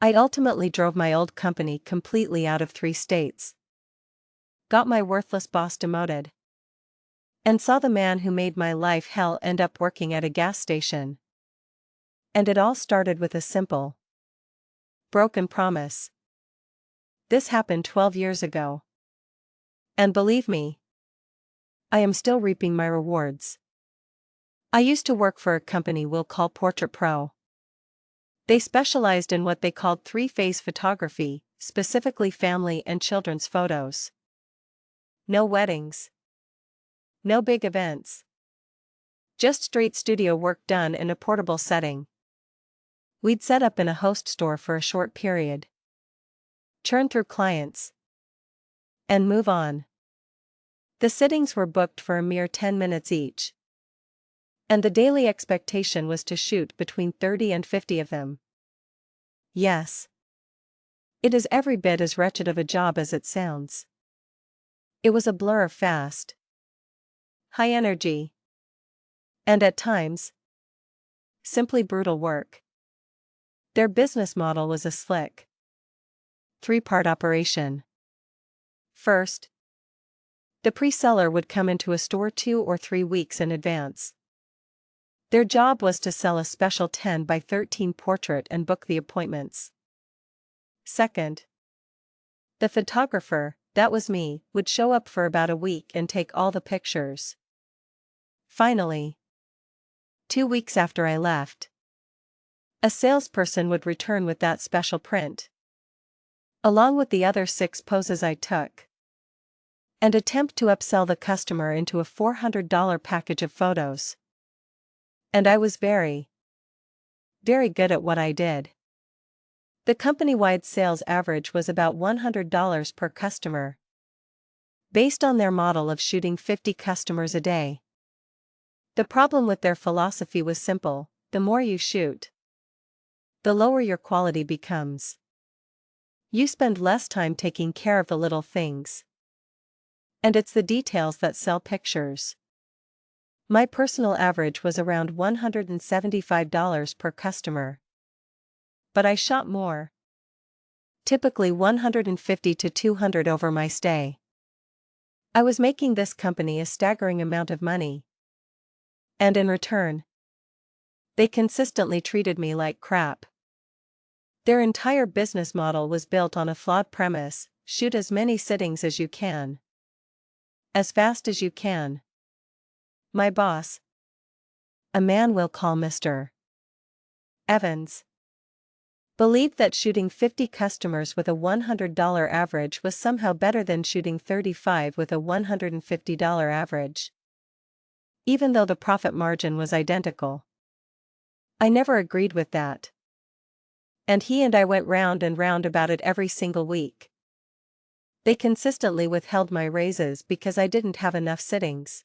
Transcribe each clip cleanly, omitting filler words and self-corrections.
I ultimately drove my old company completely out of 3 states. Got my worthless boss demoted. And saw the man who made my life hell end up working at a gas station. And it all started with a simple, broken promise. This happened 12 years ago. And believe me, I am still reaping my rewards. I used to work for a company we'll call Portrait Pro. They specialized in what they called 3-phase photography, specifically family and children's photos. No weddings. No big events. Just straight studio work done in a portable setting. We'd set up in a host store for a short period. Churn through clients. And move on. The sittings were booked for a mere 10 minutes each. And the daily expectation was to shoot between 30 and 50 of them. Yes. It is every bit as wretched of a job as it sounds. It was a blur of fast, high energy, and at times, simply brutal work. Their business model was a slick 3-part operation. First, the pre-seller would come into a store 2 or 3 weeks in advance. Their job was to sell a special 10 by 13 portrait and book the appointments. Second, the photographer, that was me, would show up for about a week and take all the pictures. Finally, 2 weeks after I left, a salesperson would return with that special print, along with the other 6 poses I took, and attempt to upsell the customer into a $400 package of photos. And I was very, very good at what I did. The company-wide sales average was about $100 per customer, based on their model of shooting 50 customers a day. The problem with their philosophy was simple: the more you shoot, the lower your quality becomes. You spend less time taking care of the little things. And it's the details that sell pictures. My personal average was around $175 per customer. But I shot more. Typically 150 to 200 over my stay. I was making this company a staggering amount of money. And in return, they consistently treated me like crap. Their entire business model was built on a flawed premise: shoot as many sittings as you can, as fast as you can. My boss, a man we'll call Mr. Evans, believed that shooting 50 customers with a $100 average was somehow better than shooting 35 with a $150 average, even though the profit margin was identical. I never agreed with that. And he and I went round and round about it every single week. They consistently withheld my raises because I didn't have enough sittings.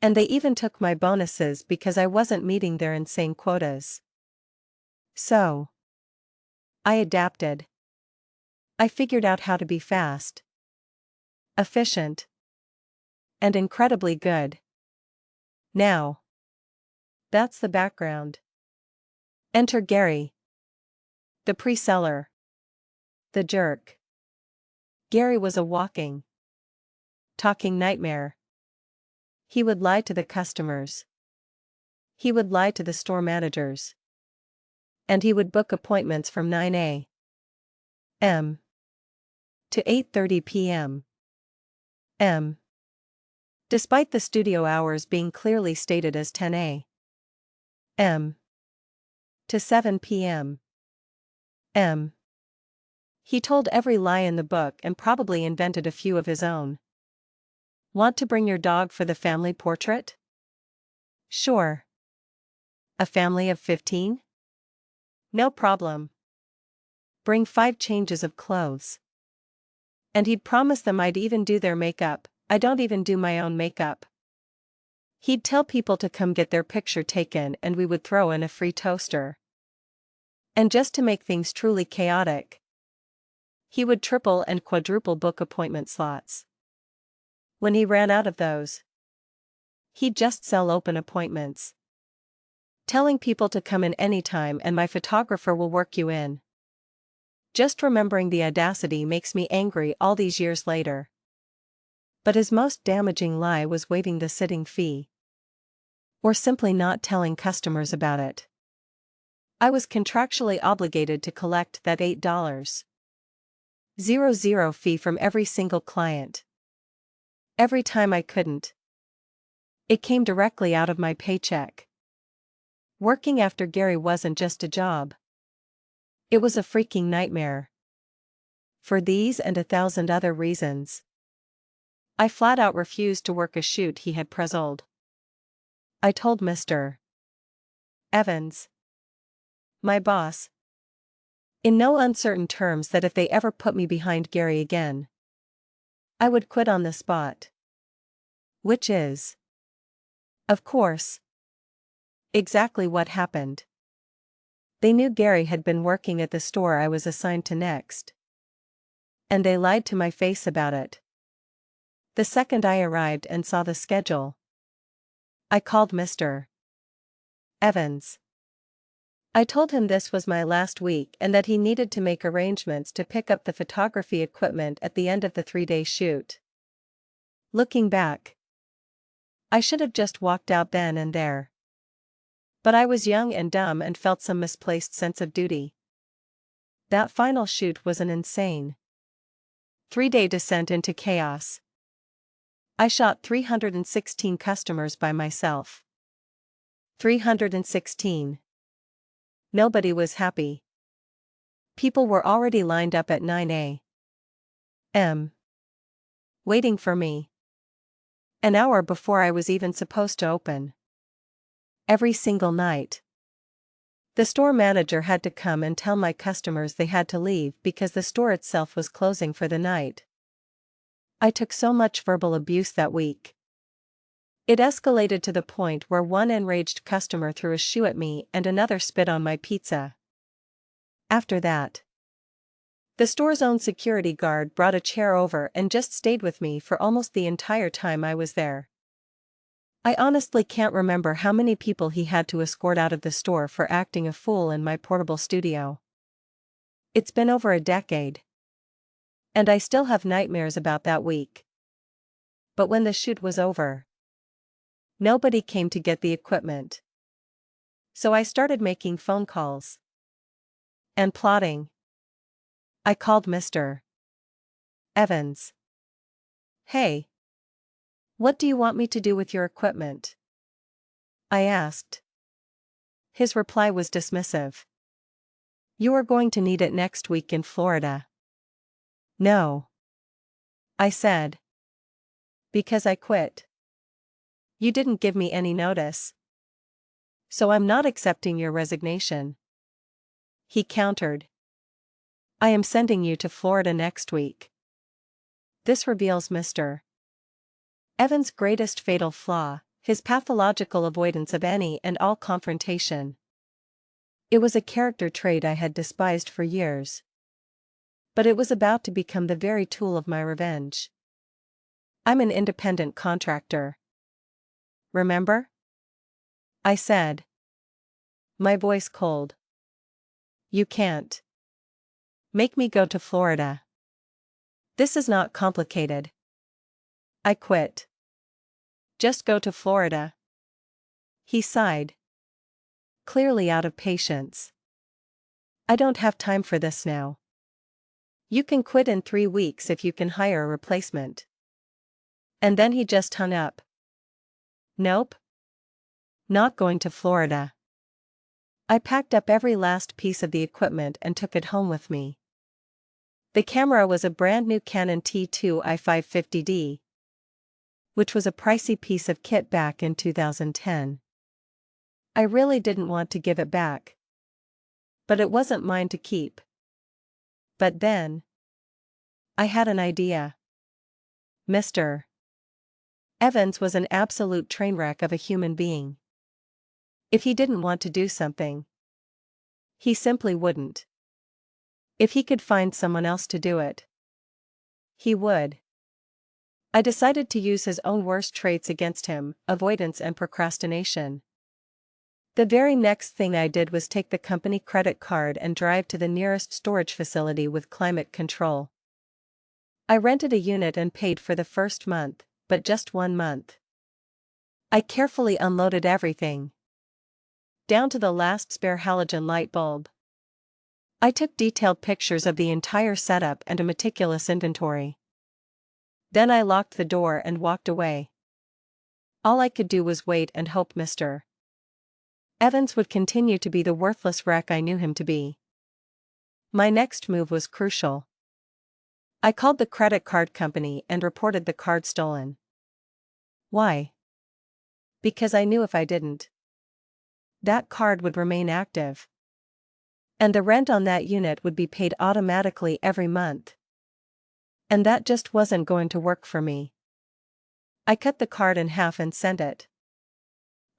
And they even took my bonuses because I wasn't meeting their insane quotas. So, I adapted. I figured out how to be fast, efficient, and incredibly good. Now, that's the background. Enter Gary, the pre-seller, the jerk. Gary was a walking, talking nightmare. He would lie to the customers. He would lie to the store managers. And he would book appointments from 9 a.m. to 8:30 p.m. Despite the studio hours being clearly stated as 10 a.m. to 7 p.m. He told every lie in the book and probably invented a few of his own. Want to bring your dog for the family portrait? Sure. A family of 15? No problem. Bring 5 changes of clothes. And he'd promise them I'd even do their makeup. I don't even do my own makeup. He'd tell people to come get their picture taken and we would throw in a free toaster. And just to make things truly chaotic, he would triple and quadruple book appointment slots. When he ran out of those, he'd just sell open appointments, telling people to come in anytime and my photographer will work you in. Just remembering the audacity makes me angry all these years later. But his most damaging lie was waiving the sitting fee. Or simply not telling customers about it. I was contractually obligated to collect that $8.00 fee from every single client. Every time I couldn't. It came directly out of my paycheck. Working after Gary wasn't just a job. It was a freaking nightmare. For these and 1,000 other reasons, I flat out refused to work a shoot he had presold. I told Mr. Evans, my boss, in no uncertain terms that if they ever put me behind Gary again, I would quit on the spot. Which is, of course, exactly what happened. They knew Gary had been working at the store I was assigned to next. And they lied to my face about it. The second I arrived and saw the schedule, I called Mr. Evans. I told him this was my last week and that he needed to make arrangements to pick up the photography equipment at the end of the 3-day shoot. Looking back, I should have just walked out then and there. But I was young and dumb and felt some misplaced sense of duty. That final shoot was an insane 3-day descent into chaos. I shot 316 customers by myself. 316. Nobody was happy. People were already lined up at 9 a.m. waiting for me. An hour before I was even supposed to open. Every single night. The store manager had to come and tell my customers they had to leave because the store itself was closing for the night. I took so much verbal abuse that week. It escalated to the point where one enraged customer threw a shoe at me and another spit on my pizza. After that, the store's own security guard brought a chair over and just stayed with me for almost the entire time I was there. I honestly can't remember how many people he had to escort out of the store for acting a fool in my portable studio. It's been over a decade. And I still have nightmares about that week. But when the shoot was over, nobody came to get the equipment. So I started making phone calls. And plotting. I called Mr. Evans. Hey. What do you want me to do with your equipment? I asked. His reply was dismissive. You are going to need it next week in Florida. No. I said. Because I quit. You didn't give me any notice. So I'm not accepting your resignation. He countered. I am sending you to Florida next week. This reveals Mr. Evans' greatest fatal flaw, his pathological avoidance of any and all confrontation. It was a character trait I had despised for years. But it was about to become the very tool of my revenge. I'm an independent contractor. Remember? I said. My voice cold. You can't make me go to Florida. This is not complicated. I quit. Just go to Florida. He sighed. Clearly out of patience. I don't have time for this now. You can quit in 3 weeks if you can hire a replacement. And then he just hung up. Nope. Not going to Florida. I packed up every last piece of the equipment and took it home with me. The camera was a brand new Canon T2 i550D, which was a pricey piece of kit back in 2010. I really didn't want to give it back. But it wasn't mine to keep. But then, I had an idea. Mr. Evans was an absolute train wreck of a human being. If he didn't want to do something, he simply wouldn't. If he could find someone else to do it, he would. I decided to use his own worst traits against him, avoidance and procrastination. The very next thing I did was take the company credit card and drive to the nearest storage facility with climate control. I rented a unit and paid for the first month, but just 1 month. I carefully unloaded everything, down to the last spare halogen light bulb. I took detailed pictures of the entire setup and a meticulous inventory. Then I locked the door and walked away. All I could do was wait and hope Mr. Evans would continue to be the worthless wreck I knew him to be. My next move was crucial. I called the credit card company and reported the card stolen. Why? Because I knew if I didn't, that card would remain active. And the rent on that unit would be paid automatically every month. And that just wasn't going to work for me. I cut the card in half and sent it,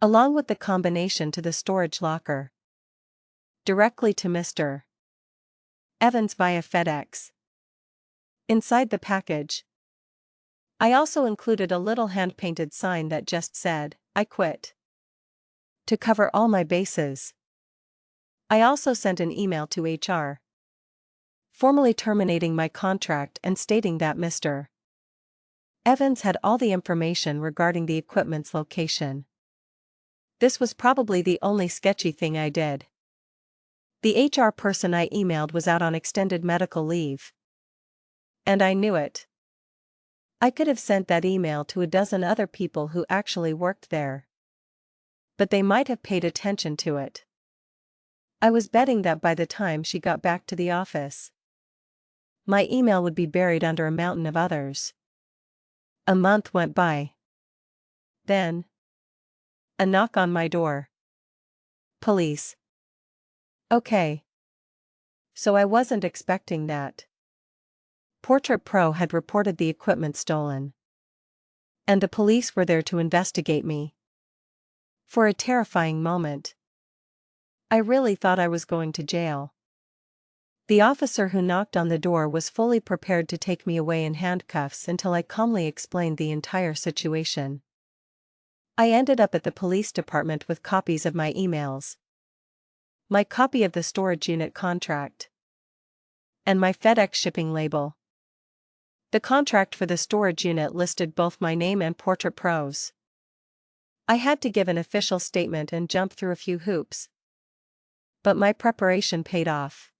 along with the combination, to the storage locker, directly to Mr. Evans via FedEx. Inside the package, I also included a little hand-painted sign that just said, "I quit." To cover all my bases, I also sent an email to HR, formally terminating my contract and stating that Mr. Evans had all the information regarding the equipment's location. This was probably the only sketchy thing I did. The HR person I emailed was out on extended medical leave. And I knew it. I could have sent that email to a dozen other people who actually worked there, but they might have paid attention to it. I was betting that by the time she got back to the office, my email would be buried under a mountain of others. A month went by. Then, a knock on my door. Police. Okay. So I wasn't expecting that. Portrait Pro had reported the equipment stolen, and the police were there to investigate me. For a terrifying moment, I really thought I was going to jail. The officer who knocked on the door was fully prepared to take me away in handcuffs until I calmly explained the entire situation. I ended up at the police department with copies of my emails, my copy of the storage unit contract, and my FedEx shipping label. The contract for the storage unit listed both my name and Portrait Pro's. I had to give an official statement and jump through a few hoops, but my preparation paid off.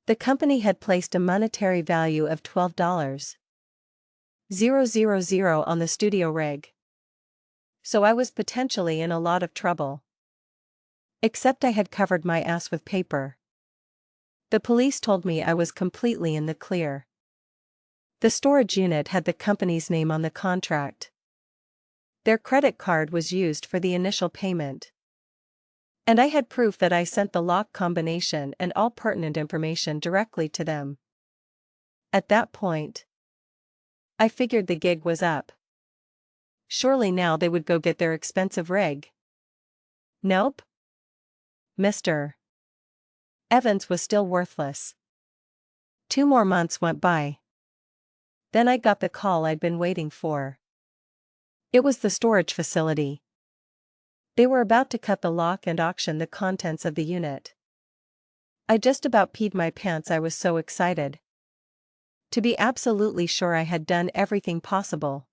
The company had placed a monetary value of $12,000 on the studio rig. So I was potentially in a lot of trouble. Except I had covered my ass with paper. The police told me I was completely in the clear. The storage unit had the company's name on the contract. Their credit card was used for the initial payment. And I had proof that I sent the lock combination and all pertinent information directly to them. At that point, I figured the gig was up. Surely now they would go get their expensive rig. Nope. Mr. Evans was still worthless. 2 more months went by. Then I got the call I'd been waiting for. It was the storage facility. They were about to cut the lock and auction the contents of the unit. I just about peed my pants, I was so excited. To be absolutely sure I had done everything possible,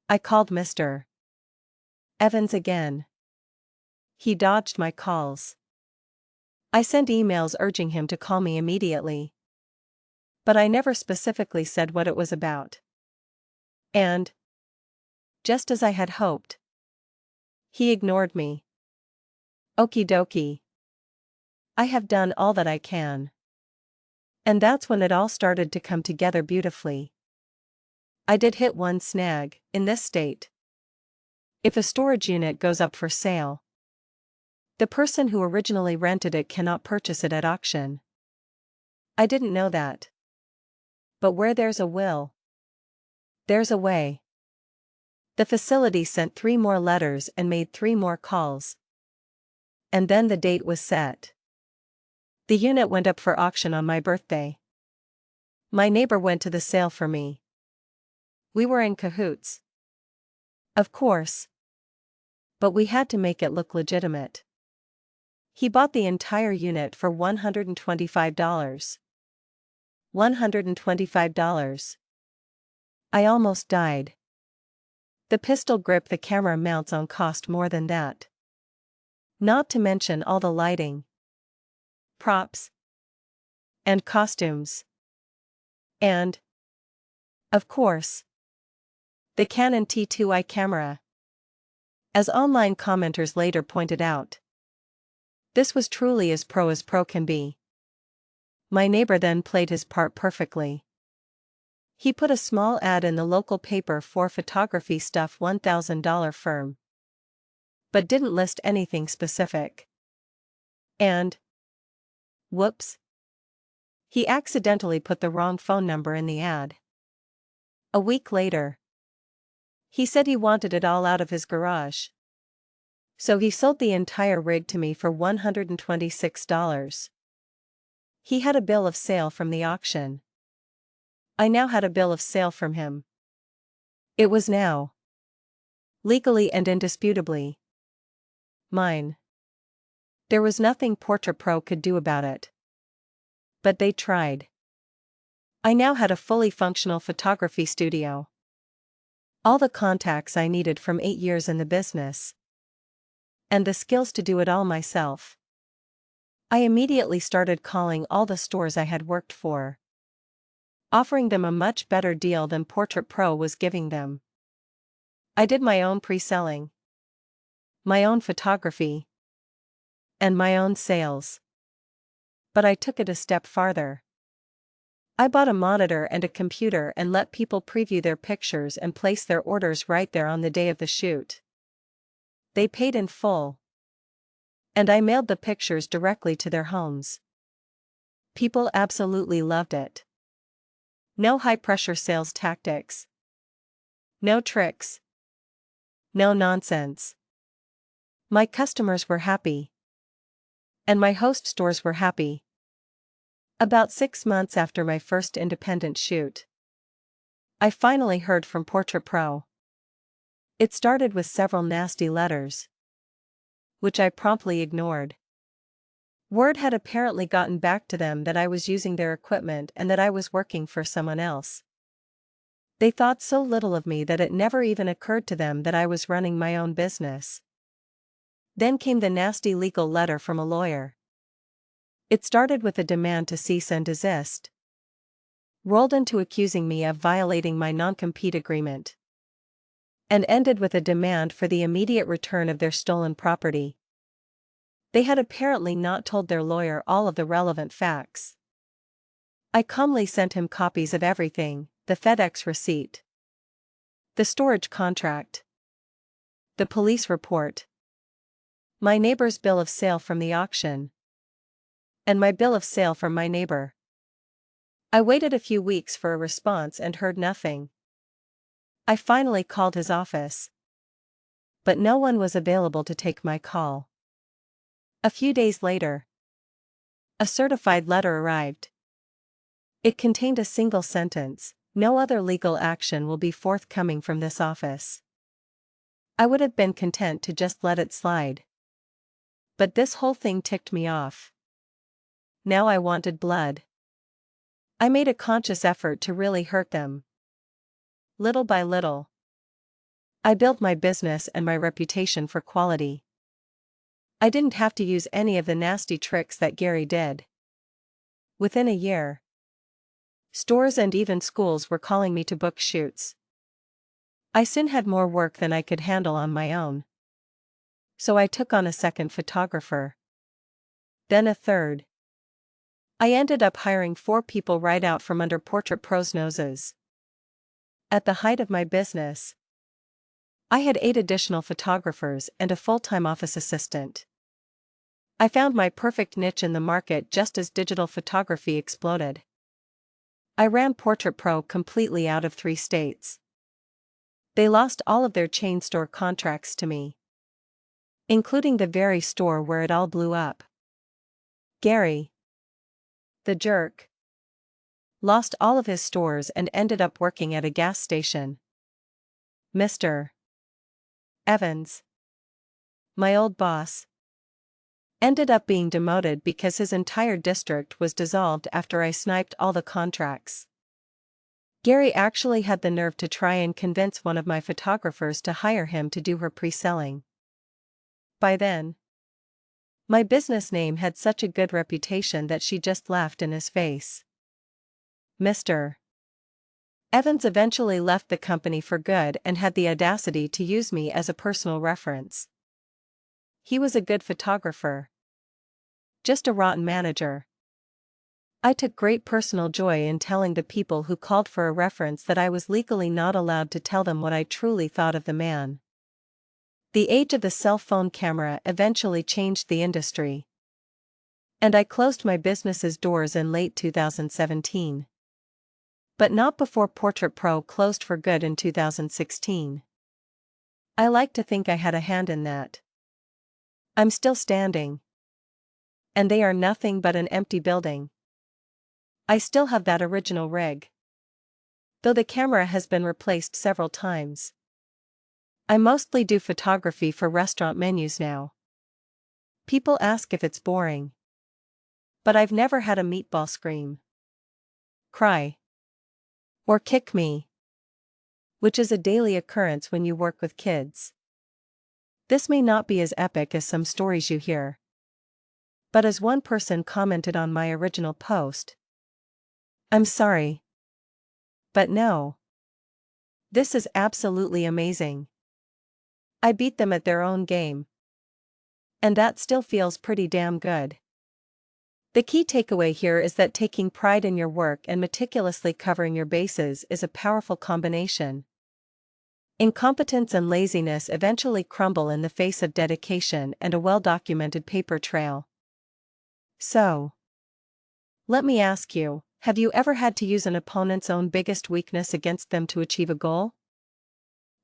I called Mr. Evans again. He dodged my calls. I sent emails urging him to call me immediately, but I never specifically said what it was about. And, just as I had hoped, he ignored me. Okie dokie. I have done all that I can. And that's when it all started to come together beautifully. I did hit one snag. In this state, if a storage unit goes up for sale, the person who originally rented it cannot purchase it at auction. I didn't know that. But where there's a will, there's a way. The facility sent 3 more letters and made 3 more calls. And then the date was set. The unit went up for auction on my birthday. My neighbor went to the sale for me. We were in cahoots. Of course. But we had to make it look legitimate. He bought the entire unit for $125. $125. I almost died. The pistol grip the camera mounts on cost more than that. Not to mention all the lighting, props, and costumes. And, of course, the Canon T2i camera. As online commenters later pointed out, this was truly as pro can be. My neighbor then played his part perfectly. He put a small ad in the local paper for photography stuff $1,000 firm. But didn't list anything specific. And, whoops, he accidentally put the wrong phone number in the ad. A week later, he said he wanted it all out of his garage. So he sold the entire rig to me for $126. He had a bill of sale from the auction. I now had a bill of sale from him. It was now, legally and indisputably, mine. There was nothing Portrait Pro could do about it. But they tried. I now had a fully functional photography studio. All the contacts I needed from 8 years in the business. And the skills to do it all myself. I immediately started calling all the stores I had worked for, offering them a much better deal than Portrait Pro was giving them. I did my own pre-selling, my own photography, and my own sales. But I took it a step farther. I bought a monitor and a computer and let people preview their pictures and place their orders right there on the day of the shoot. They paid in full. And I mailed the pictures directly to their homes. People absolutely loved it. No high-pressure sales tactics. No tricks. No nonsense. My customers were happy. And my host stores were happy. About 6 months after my first independent shoot, I finally heard from Portrait Pro. It started with several nasty letters, which I promptly ignored. Word had apparently gotten back to them that I was using their equipment and that I was working for someone else. They thought so little of me that it never even occurred to them that I was running my own business. Then came the nasty legal letter from a lawyer. It started with a demand to cease and desist, rolled into accusing me of violating my non-compete agreement, and ended with a demand for the immediate return of their stolen property. They had apparently not told their lawyer all of the relevant facts. I calmly sent him copies of everything: the FedEx receipt, the storage contract, the police report, my neighbor's bill of sale from the auction, and my bill of sale from my neighbor. I waited a few weeks for a response and heard nothing. I finally called his office, but no one was available to take my call. A few days later, a certified letter arrived. It contained a single sentence: "No other legal action will be forthcoming from this office." I would have been content to just let it slide. But this whole thing ticked me off. Now I wanted blood. I made a conscious effort to really hurt them. Little by little, I built my business and my reputation for quality. I didn't have to use any of the nasty tricks that Gary did. Within a year, stores and even schools were calling me to book shoots. I soon had more work than I could handle on my own. So I took on a second photographer. Then a third. I ended up hiring 4 people right out from under Portrait Pro's noses. At the height of my business, I had 8 additional photographers and a full-time office assistant. I found my perfect niche in the market just as digital photography exploded. I ran Portrait Pro completely out of 3 states. They lost all of their chain store contracts to me, including the very store where it all blew up. Gary, the jerk, lost all of his stores and ended up working at a gas station. Mr. Evans My old boss ended up being demoted because his entire district was dissolved after I sniped all the contracts. Gary actually had the nerve to try and convince one of my photographers to hire him to do her pre-selling. By then, my business name had such a good reputation that she just laughed in his face. Mr. Evans eventually left the company for good and had the audacity to use me as a personal reference. He was a good photographer. Just a rotten manager. I took great personal joy in telling the people who called for a reference that I was legally not allowed to tell them what I truly thought of the man. The age of the cell phone camera eventually changed the industry. And I closed my business's doors in late 2017. But not before Portrait Pro closed for good in 2016. I like to think I had a hand in that. I'm still standing. And they are nothing but an empty building. I still have that original rig, though the camera has been replaced several times. I mostly do photography for restaurant menus now. People ask if it's boring. But I've never had a meatball scream, cry, or kick me, which is a daily occurrence when you work with kids. This may not be as epic as some stories you hear. But as one person commented on my original post, I'm sorry, but no. This is absolutely amazing. I beat them at their own game. And that still feels pretty damn good. The key takeaway here is that taking pride in your work and meticulously covering your bases is a powerful combination. Incompetence and laziness eventually crumble in the face of dedication and a well-documented paper trail. So, let me ask you, have you ever had to use an opponent's own biggest weakness against them to achieve a goal?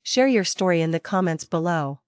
Share your story in the comments below.